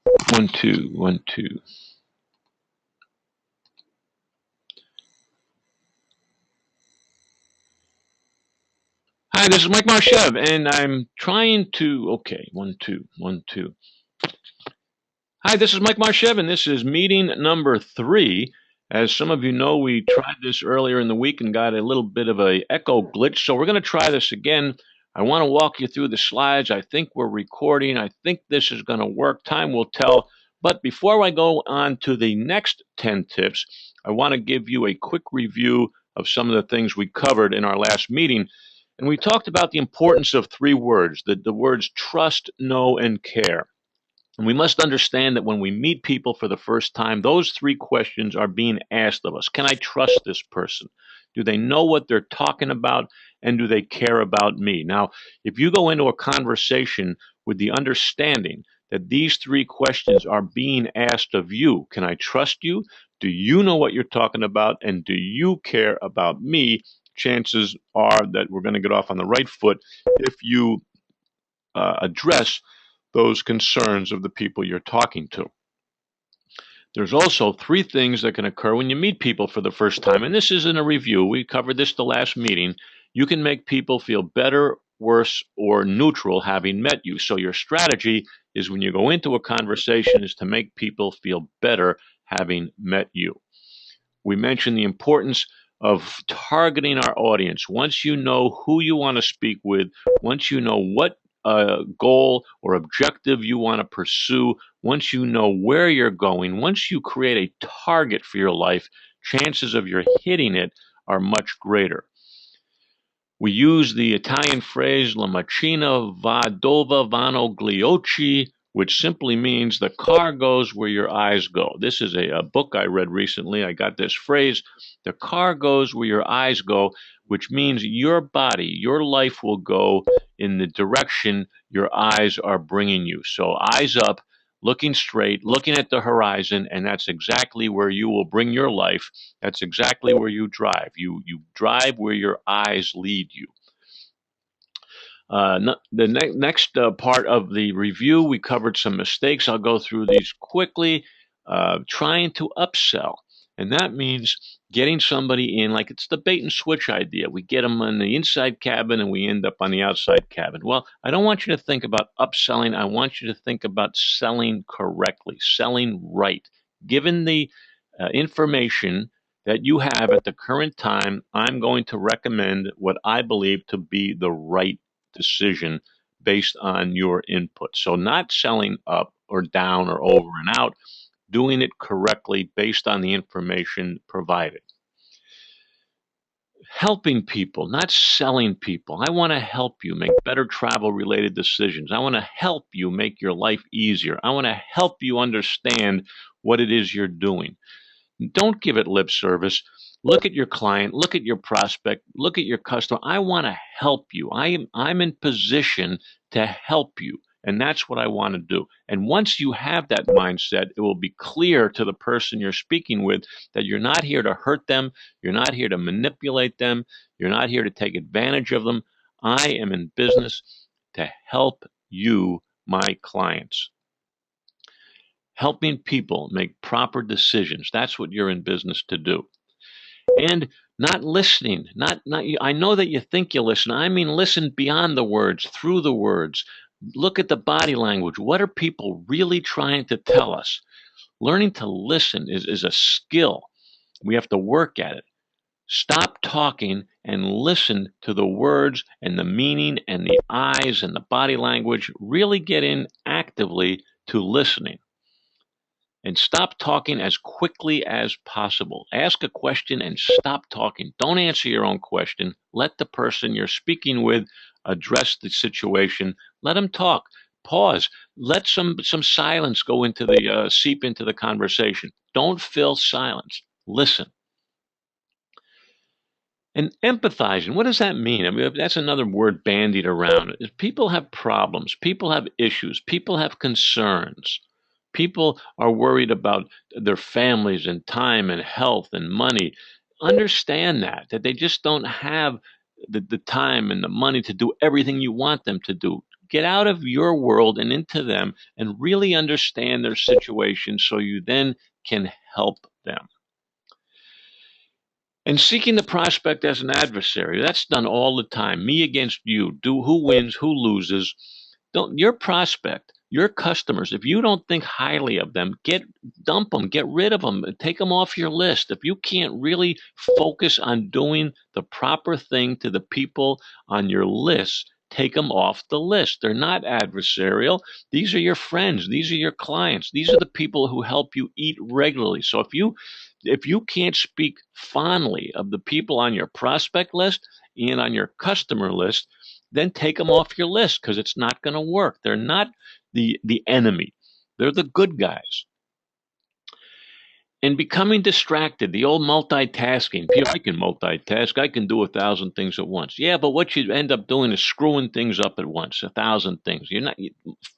One, two, one, two. Hi, this is Mike Marshev, and I'm trying to. Okay, one, two, one, two. Hi, this is Mike Marshev, and this is meeting number 3. As some of you know, we tried this earlier in the week and got a little bit of a echo glitch, so we're going to try this again. I want to walk you through the slides. I think we're recording. I think this is going to work. Time will tell. But before I go on to the next 10 tips, I want to give you a quick review of some of the things we covered in our last meeting. And we talked about the importance of 3 words, the words trust, know, and care. And we must understand that when we meet people for the first time, those 3 questions are being asked of us. Can I trust this person? Do they know what they're talking about? And do they care about me? Now, if you go into a conversation with the understanding that these 3 questions are being asked of you, can I trust you? Do you know what you're talking about? And do you care about me? Chances are that we're going to get off on the right foot if you address those concerns of the people you're talking to. There's also 3 things that can occur when you meet people for the first time, and this isn't a review. We covered this the last meeting. You can make people feel better, worse, or neutral having met you. So your strategy is when you go into a conversation is to make people feel better having met you. We mentioned the importance of targeting our audience. Once you know who you want to speak with, once you know what goal or objective you want to pursue, once you know where you're going, once you create a target for your life, chances of your hitting it are much greater. We use the Italian phrase La macchina va dove vanno gli occhi, which simply means the car goes where your eyes go. This is a book I read recently. I got this phrase, the car goes where your eyes go, which means your body, your life will go in the direction your eyes are bringing you. So eyes up, looking straight, looking at the horizon, and that's exactly where you will bring your life. That's exactly where you drive. You drive where your eyes lead you. The next part of the review, we covered some mistakes. I'll go through these quickly. Trying to upsell, and that means getting somebody in, like it's the bait and switch idea. We get them on the inside cabin and we end up on the outside cabin. Well, I don't want you to think about upselling. I want you to think about selling correctly, selling right. Given the information that you have at the current time, I'm going to recommend what I believe to be the right decision based on your input. So, not selling up or down or over and out, doing it correctly based on the information provided. Helping people, not selling people. I want to help you make better travel related decisions. I want to help you make your life easier. I want to help you understand what it is you're doing. Don't give it lip service. Look at your client, look at your prospect, look at your customer. I want to help you. I'm in position to help you. And that's what I want to do. And once you have that mindset, it will be clear to the person you're speaking with that you're not here to hurt them. You're not here to manipulate them. You're not here to take advantage of them. I am in business to help you, my clients. Helping people make proper decisions. That's what you're in business to do. And not listening, not I know that you think you listen. I mean listen beyond the words, through the words. Look at the body language. What are people really trying to tell us? Learning to listen is a skill. We have to work at it. Stop talking and listen to the words and the meaning and the eyes and the body language. Really get in actively to listening. And stop talking as quickly as possible. Ask a question and stop talking. Don't answer your own question. Let the person you're speaking with address the situation. Let them talk. Pause. Let some silence go into the seep into the conversation. Don't fill silence. Listen. And empathizing, what does that mean? I mean, that's another word bandied around. People have problems, people have issues, people have concerns. People are worried about their families and time and health and money. Understand that they just don't have the time and the money to do everything you want them to do. Get out of your world and into them and really understand their situation so you then can help them. And seeking the prospect as an adversary, that's done all the time. Me against you. Do who wins, who loses. Don't your prospect, your customers, if you don't think highly of them, dump them, get rid of them, take them off your list. If you can't really focus on doing the proper thing to the people on your list, take them off the list. They're not adversarial. These are your friends. These are your clients. These are the people who help you eat regularly. So if you can't speak fondly of the people on your prospect list and on your customer list, then take them off your list because it's not going to work. They're not the enemy. They're the good guys. And becoming distracted, the old multitasking. I can multitask. I can do 1,000 things at once. Yeah, but what you end up doing is screwing things up at once, 1,000 things.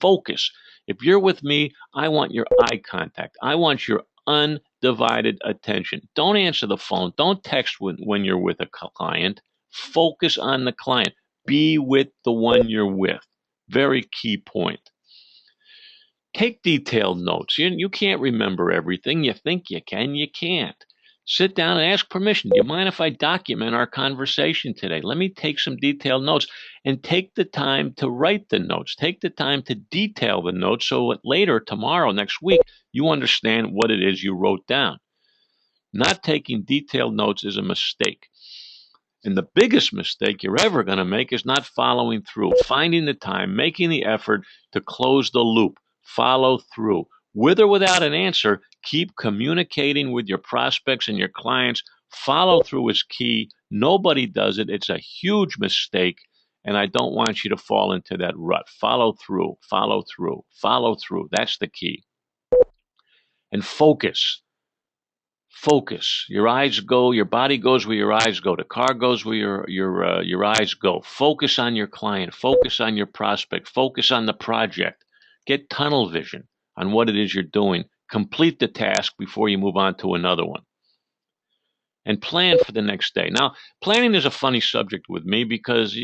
Focus. If you're with me, I want your eye contact. I want your undivided attention. Don't answer the phone. Don't text when you're with a client. Focus on the client. Be with the one you're with. Very key point. Take detailed notes. You can't remember everything. You think you can, you can't. Sit down and ask permission. Do you mind if I document our conversation today? Let me take some detailed notes, and take the time to write the notes. Take the time to detail the notes so that later, tomorrow, next week, you understand what it is you wrote down. Not taking detailed notes is a mistake. And the biggest mistake you're ever going to make is not following through, finding the time, making the effort to close the loop. Follow through. With or without an answer, keep communicating with your prospects and your clients. Follow through is key. Nobody does it. It's a huge mistake, and I don't want you to fall into that rut. Follow through, follow through, follow through. That's the key. And focus. Focus. Your eyes go, your body goes where your eyes go. The car goes where your eyes go. Focus on your client. Focus on your prospect. Focus on the project. Get tunnel vision on what it is you're doing. Complete the task before you move on to another one. And plan for the next day. Now, planning is a funny subject with me because,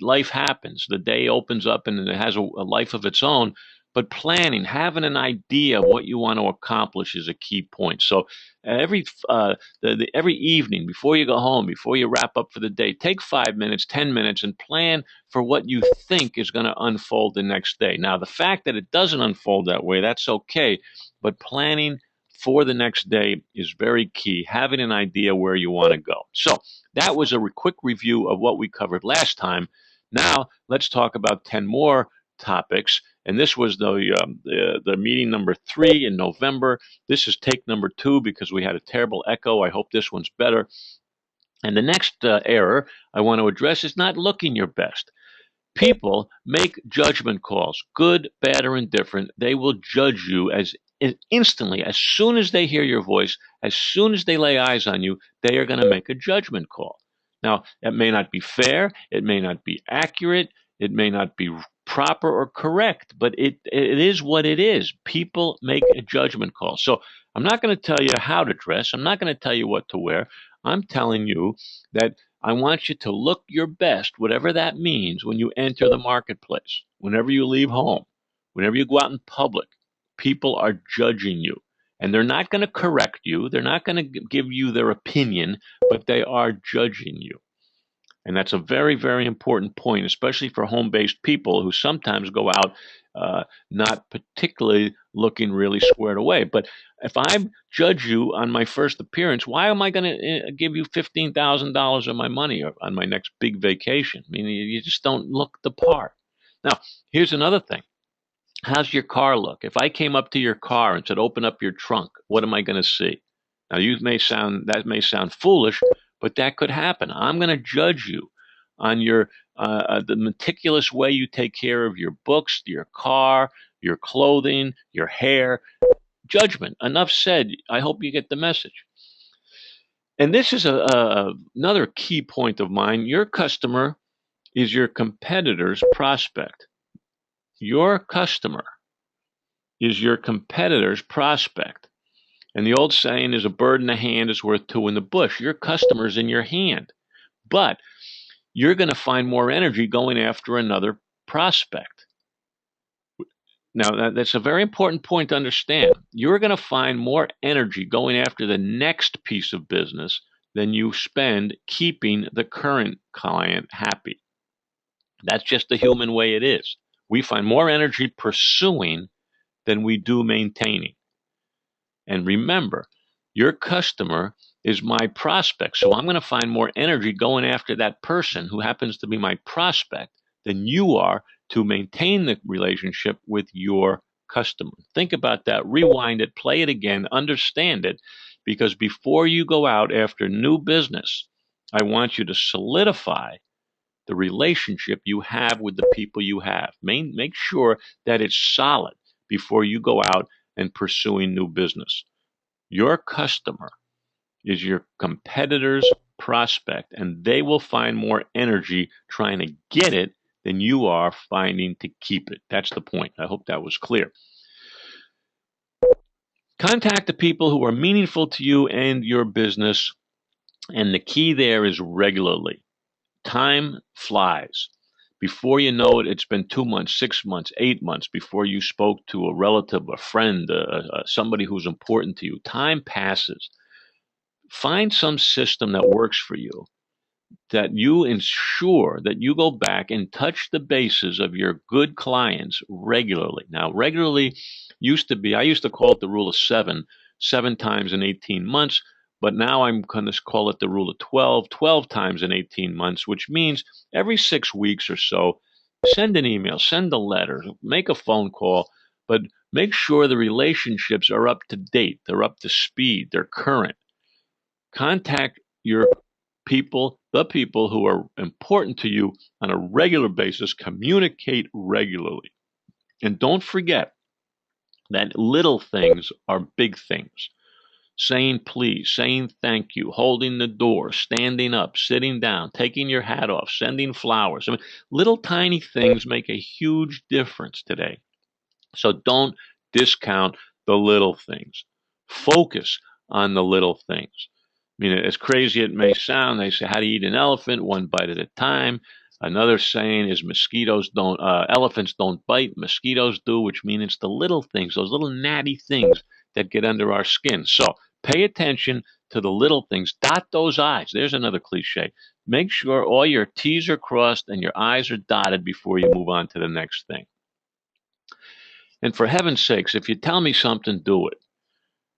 life happens. The day opens up and it has a life of its own. But planning, having an idea of what you want to accomplish is a key point. So every evening before you go home, before you wrap up for the day, take 5 minutes, 10 minutes, and plan for what you think is going to unfold the next day. Now, the fact that it doesn't unfold that way, that's okay. But planning for the next day is very key, having an idea where you want to go. So that was a quick review of what we covered last time. Now, let's talk about 10 more topics. And this was the meeting number 3 in November. This is take number 2 because we had a terrible echo. I hope this one's better. And the next error I want to address is not looking your best. People make judgment calls, good, bad, or indifferent. They will judge you as instantly, as soon as they hear your voice, as soon as they lay eyes on you, they are going to make a judgment call. Now, it may not be fair, it may not be accurate, it may not be proper or correct, but it is what it is. People make a judgment call. So I'm not going to tell you how to dress. I'm not going to tell you what to wear. I'm telling you that I want you to look your best, whatever that means, when you enter the marketplace, whenever you leave home, whenever you go out in public. People are judging you, and they're not going to correct you. They're not going to give you their opinion, but they are judging you. And that's a very, very important point, especially for home-based people who sometimes go out not particularly looking really squared away. But if I judge you on my first appearance, why am I going to give you $15,000 of my money on my next big vacation? I mean, you just don't look the part. Now, here's another thing. How's your car look? If I came up to your car and said, open up your trunk, what am I going to see? Now, that may sound foolish, but that could happen. I'm going to judge you on the meticulous way you take care of your books, your car, your clothing, your hair. Judgment. Enough said. I hope you get the message. And this is another key point of mine. Your customer is your competitor's prospect. Your customer is your competitor's prospect. And the old saying is a bird in the hand is worth 2 in the bush. Your customer's in your hand. But you're going to find more energy going after another prospect. Now, that's a very important point to understand. You're going to find more energy going after the next piece of business than you spend keeping the current client happy. That's just the human way it is. We find more energy pursuing than we do maintaining. And remember, your customer is my prospect. So I'm going to find more energy going after that person who happens to be my prospect than you are to maintain the relationship with your customer. Think about that. Rewind it, play it again, understand it, because before you go out after new business, I want you to solidify the relationship you have with the people you have. Make sure that it's solid before you go out and pursuing new business. Your customer is your competitor's prospect, and they will find more energy trying to get it than you are finding to keep it. That's the point. I hope that was clear. Contact the people who are meaningful to you and your business, and the key there is regularly. Time flies. Before you know it, it's been 2 months, 6 months, 8 months before you spoke to a relative, a friend, somebody who's important to you. Time passes. Find some system that works for you, that you ensure that you go back and touch the bases of your good clients regularly. Now, regularly I used to call it the rule of seven times in 18 months, but now I'm going to call it the rule of 12 times in 18 months, which means every 6 weeks or so, send an email, send a letter, make a phone call, but make sure the relationships are up to date, they're up to speed, they're current. Contact your the people who are important to you on a regular basis. Communicate regularly. And don't forget that little things are big things. Saying please, saying thank you, holding the door, standing up, sitting down, taking your hat off, sending flowers. I mean, little tiny things make a huge difference today. So don't discount the little things. Focus on the little things. I mean, as crazy it may sound, they say, how to eat an elephant, one bite at a time. Another saying is elephants don't bite, mosquitoes do, which means it's the little things, those little natty things that get under our skin. So pay attention to the little things. Dot those I's. There's another cliche. Make sure all your T's are crossed and your I's are dotted before you move on to the next thing. And for heaven's sakes, if you tell me something, do it.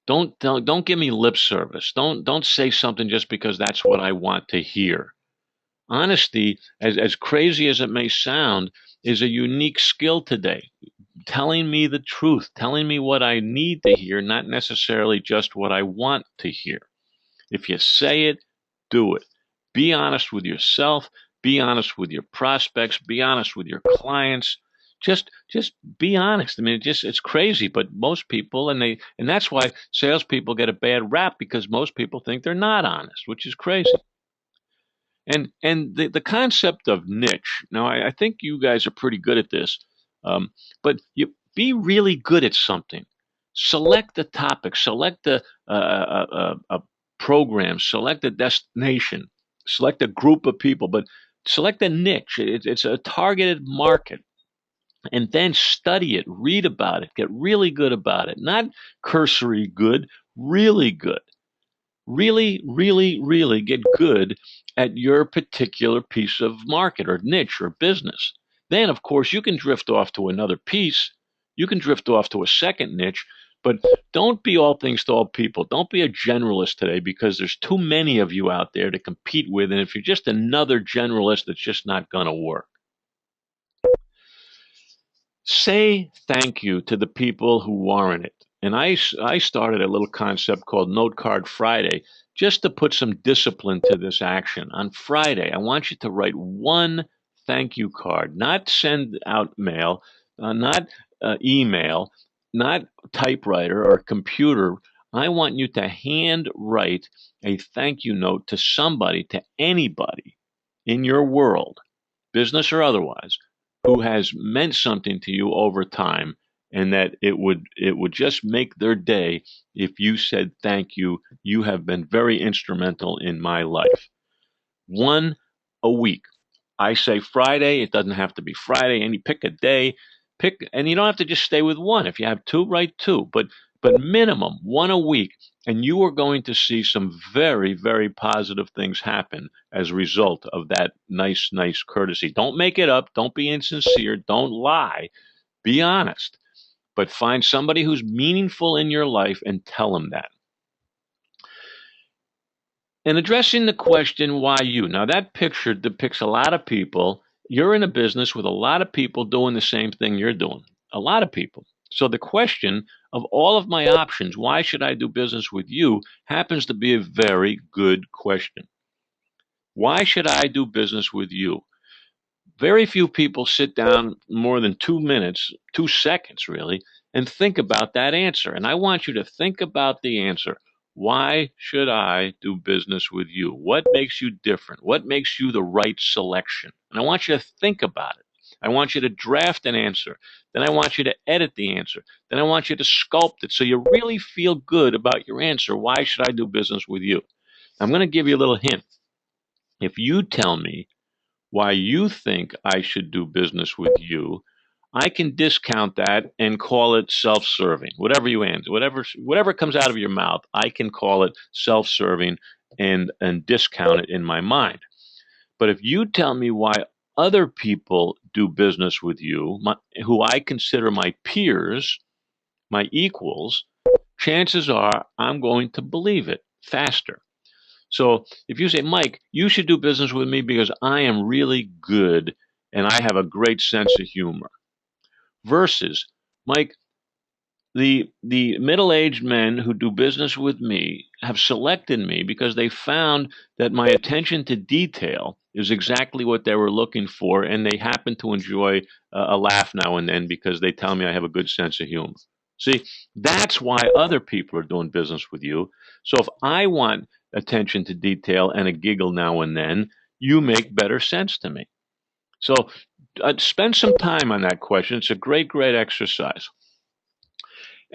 Don't give me lip service. Don't say something just because that's what I want to hear. Honesty, as crazy as it may sound, is a unique skill today. Telling me the truth, telling me what I need to hear, not necessarily just what I want to hear. If you say it, do it. Be honest with yourself, be honest with your prospects, be honest with your clients. Just be honest. I mean, it's crazy, but most people and that's why salespeople get a bad rap, because most people think they're not honest, which is crazy. And the concept of niche. Now, I think you guys are pretty good at this, but you be really good at something. Select the topic, select a program, select a destination, select a group of people, but select a niche. It's a targeted market. And then study it, read about it, get really good about it. Not cursory good, really good. Really, really, really get good at your particular piece of market or niche or business. Then, of course, you can drift off to another piece. You can drift off to a second niche, but don't be all things to all people. Don't be a generalist today, because there's too many of you out there to compete with. And if you're just another generalist, it's just not going to work. Say thank you to the people who warrant it. And I started a little concept called Note Card Friday, just to put some discipline to this action. On Friday, I want you to write one thank you card, not send out mail, not email, not typewriter or computer. I want you to hand write a thank you note to somebody, to anybody in your world, business or otherwise, who has meant something to you over time, and that it would just make their day if you said thank you. You have been very instrumental in my life. One a week. I say Friday. It doesn't have to be Friday. Pick a day. Pick, and you don't have to just stay with one. If you have two, write two, but minimum one a week, and you are going to see some very, very positive things happen as a result of that nice, nice courtesy. Don't make it up. Don't be insincere. Don't lie. Be honest, but find somebody who's meaningful in your life and tell them that. And addressing the question, why you? Now, that picture depicts a lot of people. You're in a business with a lot of people doing the same thing you're doing. A lot of people. So the question of all of my options, why should I do business with you, happens to be a very good question. Why should I do business with you? Very few people sit down more than 2 minutes, 2 seconds really, and think about that answer. And I want you to think about the answer. Why should I do business with you? What makes you different? What makes you the right selection? And I want you to think about it. I want you to draft an answer. Then I want you to edit the answer. Then I want you to sculpt it so you really feel good about your answer. Why should I do business with you? I'm going to give you a little hint. If you tell me why you think I should do business with you, I can discount that and call it self-serving. Whatever you answer, whatever comes out of your mouth, I can call it self-serving and discount it in my mind. But if you tell me why other people do business with you, who I consider my peers, my equals, chances are I'm going to believe it faster. So if you say, Mike, you should do business with me because I am really good and I have a great sense of humor, versus, Mike, the middle-aged men who do business with me have selected me because they found that my attention to detail is exactly what they were looking for, and they happen to enjoy a laugh now and then because they tell me I have a good sense of humor. See, that's why other people are doing business with you. So if I want attention to detail and a giggle now and then, you make better sense to me. So spend some time on that question. It's a great, great exercise.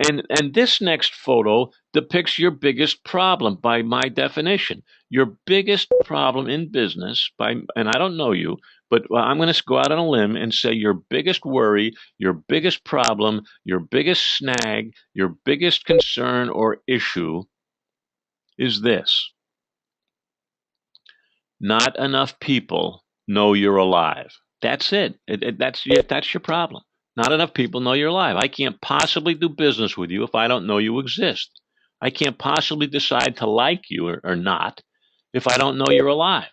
And this next photo depicts your biggest problem by my definition. Your biggest problem in business and I don't know you, but I'm going to go out on a limb and say your biggest worry, your biggest problem, your biggest snag, your biggest concern or issue is this: not enough people know you're alive. That's it. That's your problem. Not enough people know you're alive. I can't possibly do business with you if I don't know you exist. I can't possibly decide to like you or not if I don't know you're alive.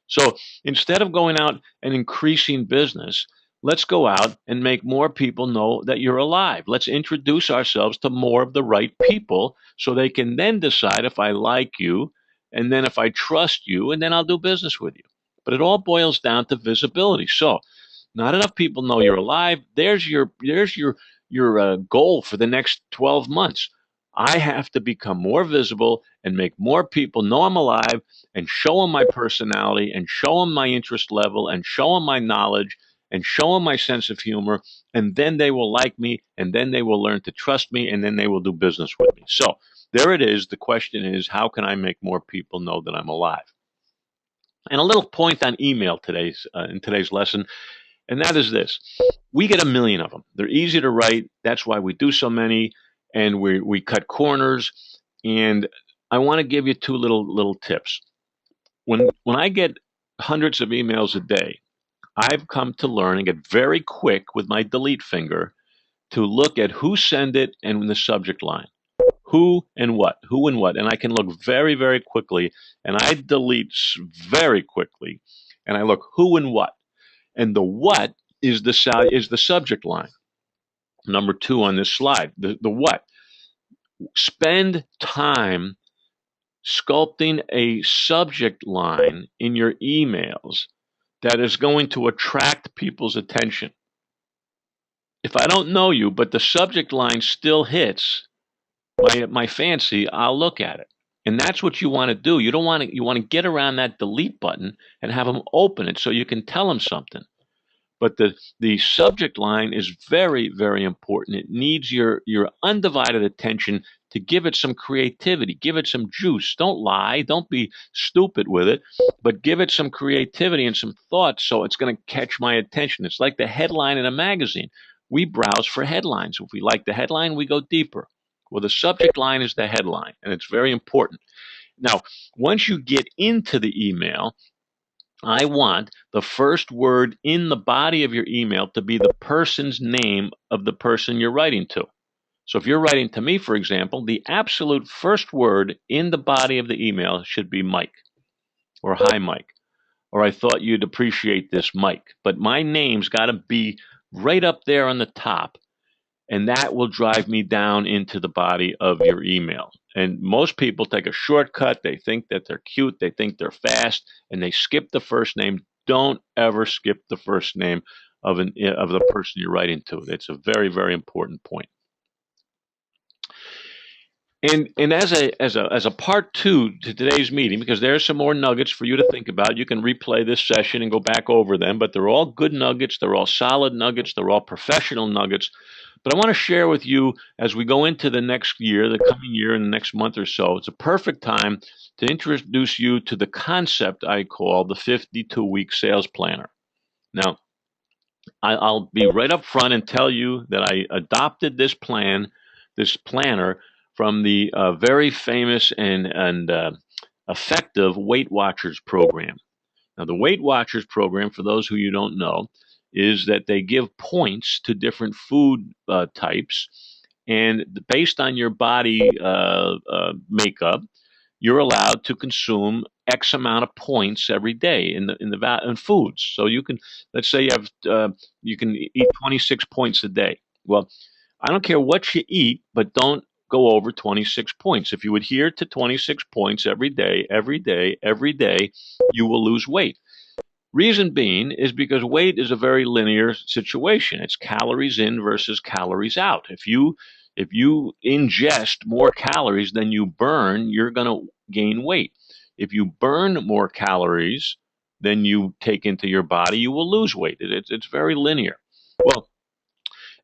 So instead of going out and increasing business, let's go out and make more people know that you're alive. Let's introduce ourselves to more of the right people so they can then decide if I like you, and then if I trust you, and then I'll do business with you. But it all boils down to visibility. So not enough people know you're alive. There's your goal for the next 12 months. I have to become more visible and make more people know I'm alive and show them my personality and show them my interest level and show them my knowledge and show them my sense of humor. And then they will like me, and then they will learn to trust me, and then they will do business with me. So there it is. The question is, how can I make more people know that I'm alive? And a little point on email in today's lesson, and that is this: we get a million of them. They're easy to write. That's why we do so many, and we cut corners. And I want to give you two little tips. When I get hundreds of emails a day, I've come to learn and get very quick with my delete finger to look at who sent it and the subject line. Who and what, and I can look very, very quickly, and I delete very quickly, and I look who and what. And the what is the subject line. Number two on this slide, the what. Spend time sculpting a subject line in your emails that is going to attract people's attention. If I don't know you, but the subject line still hits my fancy, I'll look at it. And that's what you want to do. You want to get around that delete button and have them open it so you can tell them something. But the subject line is very, very important. It needs your undivided attention to give it some creativity, give it some juice. Don't lie, don't be stupid with it, but give it some creativity and some thought so it's going to catch my attention. It's like the headline in a magazine. we browse for headlines. If we like the headline, we go deeper. Well, the subject line is the headline, and it's very important. Now, once you get into the email, I want the first word in the body of your email to be the person's name of the person you're writing to. So if you're writing to me, for example, the absolute first word in the body of the email should be Mike, or hi, Mike, or I thought you'd appreciate this, Mike. But my name's got to be right up there on the top, and that will drive me down into the body of your email. And most people take a shortcut. They think that they're cute, they think they're fast, and they skip the first name. Don't ever skip the first name of the person you're writing to. It's a very, very important point. And as a part two to today's meeting, because there's some more nuggets for you to think about. You can replay this session and go back over them, but they're all good nuggets. They're all solid nuggets. They're all professional nuggets. But I want to share with you as we go into the next year, the coming year, in the next month or so. It's a perfect time to introduce you to the concept I call the 52-week sales planner. Now, I'll be right up front and tell you that I adopted this planner, from the very famous and effective Weight Watchers program. Now, the Weight Watchers program, for those who you don't know, is that they give points to different food types, and based on your body makeup, you're allowed to consume X amount of points every day in foods. So you can, let's say you can eat 26 points a day. Well, I don't care what you eat, but don't go over 26 points. If you adhere to 26 points every day, you will lose weight. Reason being is because weight is a very linear situation. It's calories in versus calories out. If you ingest more calories than you burn, you're going to gain weight. If you burn more calories than you take into your body, you will lose weight. It's very linear. Well,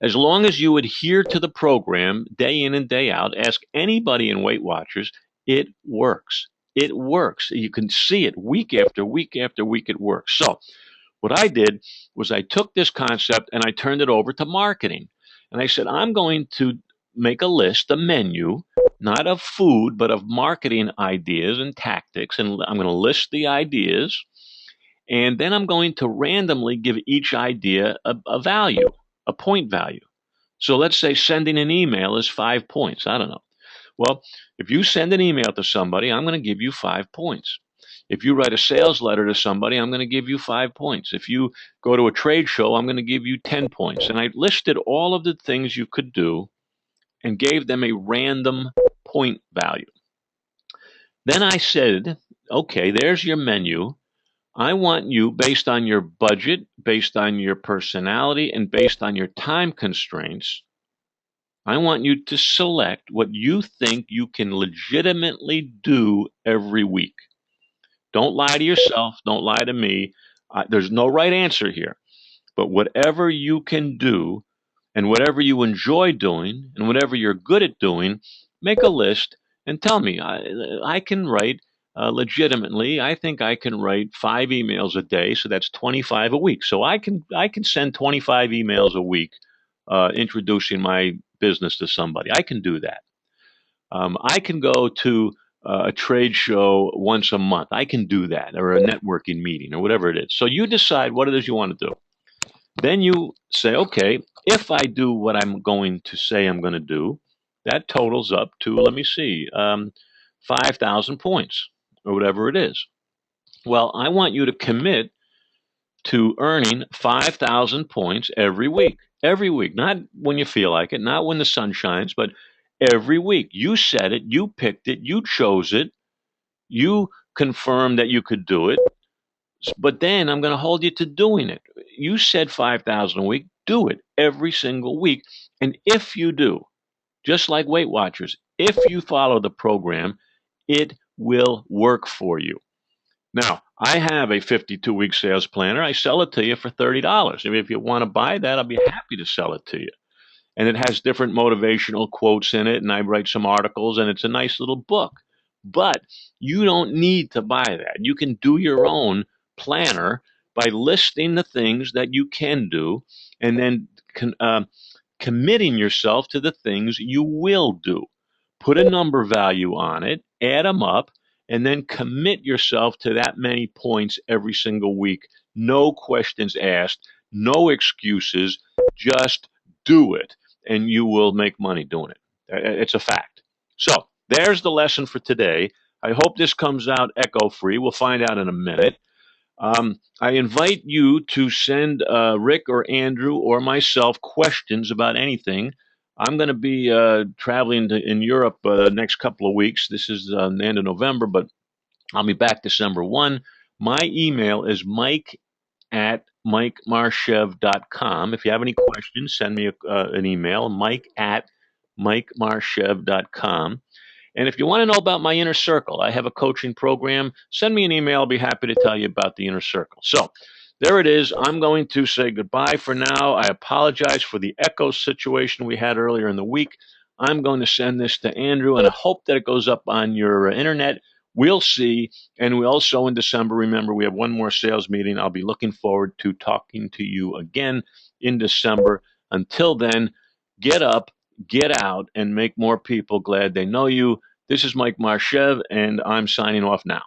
as long as you adhere to the program day in and day out, ask anybody in Weight Watchers, it works. It works. You can see it week after week after week, it works. So what I did was I took this concept and I turned it over to marketing. And I said, I'm going to make a list, a menu, not of food, but of marketing ideas and tactics. And I'm going to list the ideas. And then I'm going to randomly give each idea a value, a point value. So let's say sending an email is 5 points. I don't know. Well, if you send an email to somebody, I'm going to give you 5 points. If you write a sales letter to somebody, I'm going to give you 5 points. If you go to a trade show, I'm going to give you 10 points. And I listed all of the things you could do and gave them a random point value. Then I said, okay, there's your menu. I want you, based on your budget, based on your personality, and based on your time constraints, I want you to select what you think you can legitimately do every week. Don't lie to yourself. Don't lie to me. There's no right answer here. But whatever you can do, and whatever you enjoy doing, and whatever you're good at doing, make a list and tell me. I can write legitimately. I think I can write 5 emails a day, so that's 25 a week. So I can send 25 emails a week introducing my business to somebody. I can do that. I can go to a trade show once a month. I can do that, or a networking meeting, or whatever it is. So you decide what it is you want to do. Then you say, okay, if I do what I'm going to say I'm going to do, that totals up to, let me see, 5,000 points, or whatever it is. Well, I want you to commit to earning 5,000 points every week. Every week, not when you feel like it, not when the sun shines, but every week. You said it, you picked it, you chose it, you confirmed that you could do it, but then I'm going to hold you to doing it. You said 5,000 a week, do it every single week. And if you do, just like Weight Watchers, if you follow the program, it will work for you. Now, I have a 52-week sales planner. I sell it to you for $30. If you want to buy that, I'll be happy to sell it to you. And it has different motivational quotes in it, and I write some articles, and it's a nice little book. But you don't need to buy that. You can do your own planner by listing the things that you can do, and then committing yourself to the things you will do. Put a number value on it, add them up, and then commit yourself to that many points every single week. No questions asked, no excuses, just do it, and you will make money doing it. It's a fact. So there's the lesson for today. I hope this comes out echo free. We'll find out in a minute. I invite you to send Rick or Andrew or myself questions about anything. I'm going to be traveling in Europe next couple of weeks. This is the end of November, but I'll be back December 1. My email is mike@mikemarshev.com. If you have any questions, send me an email, mike@mikemarshev.com. And if you want to know about my inner circle, I have a coaching program. Send me an email. I'll be happy to tell you about the inner circle. So there it is. I'm going to say goodbye for now. I apologize for the echo situation we had earlier in the week. I'm going to send this to Andrew, and I hope that it goes up on your internet. We'll see. And we also, in December, remember, we have one more sales meeting. I'll be looking forward to talking to you again in December. Until then, get up, get out, and make more people glad they know you. This is Mike Marshev, and I'm signing off now.